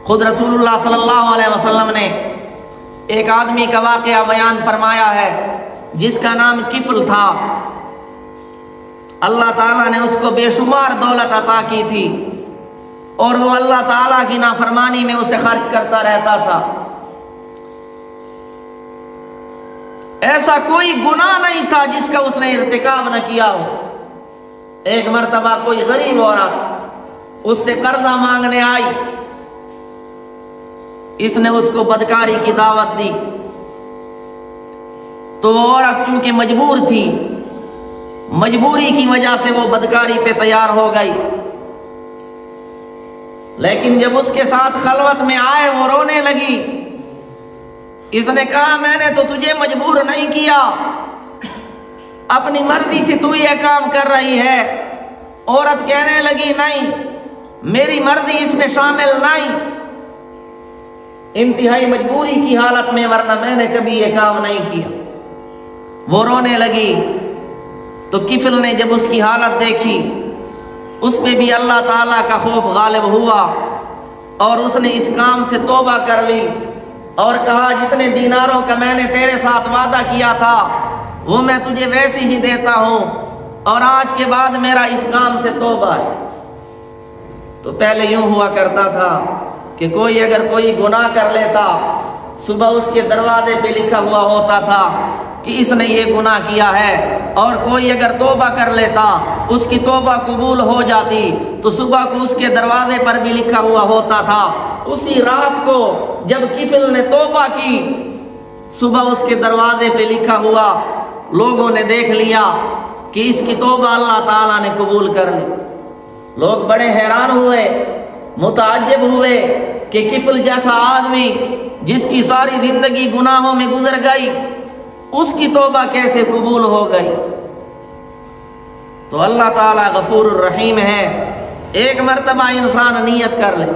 خود رسول اللہ صلی اللہ علیہ وسلم نے ایک آدمی کا واقعہ بیان فرمایا ہے جس کا نام کفل تھا۔ اللہ تعالیٰ نے اس کو بے شمار دولت عطا کی تھی اور وہ اللہ تعالیٰ کی نافرمانی میں اسے خرچ کرتا رہتا تھا۔ ایسا کوئی گناہ نہیں تھا جس کا اس نے ارتکاب نہ کیا ہو۔ ایک مرتبہ کوئی غریب عورت اس سے قرضہ مانگنے آئی، اس نے اس کو بدکاری کی دعوت دی تو وہ عورت چونکہ مجبور تھی، مجبوری کی وجہ سے وہ بدکاری پہ تیار ہو گئی، لیکن جب اس کے ساتھ خلوت میں آئے وہ رونے لگی۔ اس نے کہا میں نے تو تجھے مجبور نہیں کیا، اپنی مرضی سے تو یہ کام کر رہی ہے۔ عورت کہنے لگی نہیں، میری مرضی اس میں شامل نہیں، انتہائی مجبوری کی حالت میں، ورنہ میں نے کبھی یہ کام نہیں کیا۔ وہ رونے لگی تو کفل نے جب اس کی حالت دیکھی، اس پہ بھی اللہ تعالیٰ کا خوف غالب ہوا اور اس نے اس کام سے توبہ کر لی اور کہا جتنے دیناروں کا میں نے تیرے ساتھ وعدہ کیا تھا وہ میں تجھے ویسے ہی دیتا ہوں، اور آج کے بعد میرا اس کام سے توبہ ہے۔ تو پہلے یوں ہوا کرتا تھا کہ کوئی اگر کوئی گناہ کر لیتا، صبح اس کے دروازے پہ لکھا ہوا ہوتا تھا کہ اس نے یہ گناہ کیا ہے، اور کوئی اگر توبہ کر لیتا اس کی توبہ قبول ہو جاتی تو صبح کو اس کے دروازے پر بھی لکھا ہوا ہوتا تھا۔ اسی رات کو جب کفل نے توبہ کی، صبح اس کے دروازے پہ لکھا ہوا لوگوں نے دیکھ لیا کہ اس کی توبہ اللہ تعالیٰ نے قبول کر لی۔ لوگ بڑے حیران ہوئے، متعجب ہوئے کہ کفل جیسا آدمی جس کی ساری زندگی گناہوں میں گزر گئی، اس کی توبہ کیسے قبول ہو گئی؟ تو اللہ تعالیٰ غفور الرحیم ہے۔ ایک مرتبہ انسان نیت کر لے۔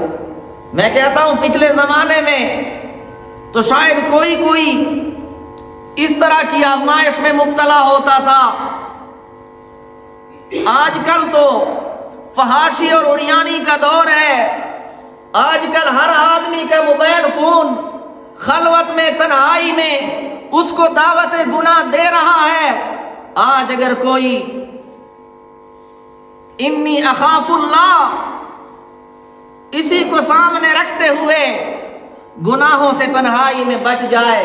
میں کہتا ہوں پچھلے زمانے میں تو شاید کوئی اس طرح کی آزمائش میں مبتلا ہوتا تھا، آج کل تو فحاشی اور عریانی کا دور ہے۔ آج کل ہر آدمی کا موبائل فون خلوت میں، تنہائی میں اس کو دعوت گناہ دے رہا ہے۔ آج اگر کوئی انی اخاف اللہ اسی کو سامنے رکھتے ہوئے گناہوں سے تنہائی میں بچ جائے،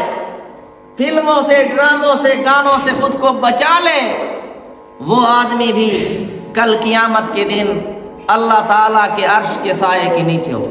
فلموں سے، ڈراموں سے، گانوں سے خود کو بچا لے، وہ آدمی بھی کل قیامت کے دن اللہ تعالیٰ کے عرش کے سائے کے نیچے ہو۔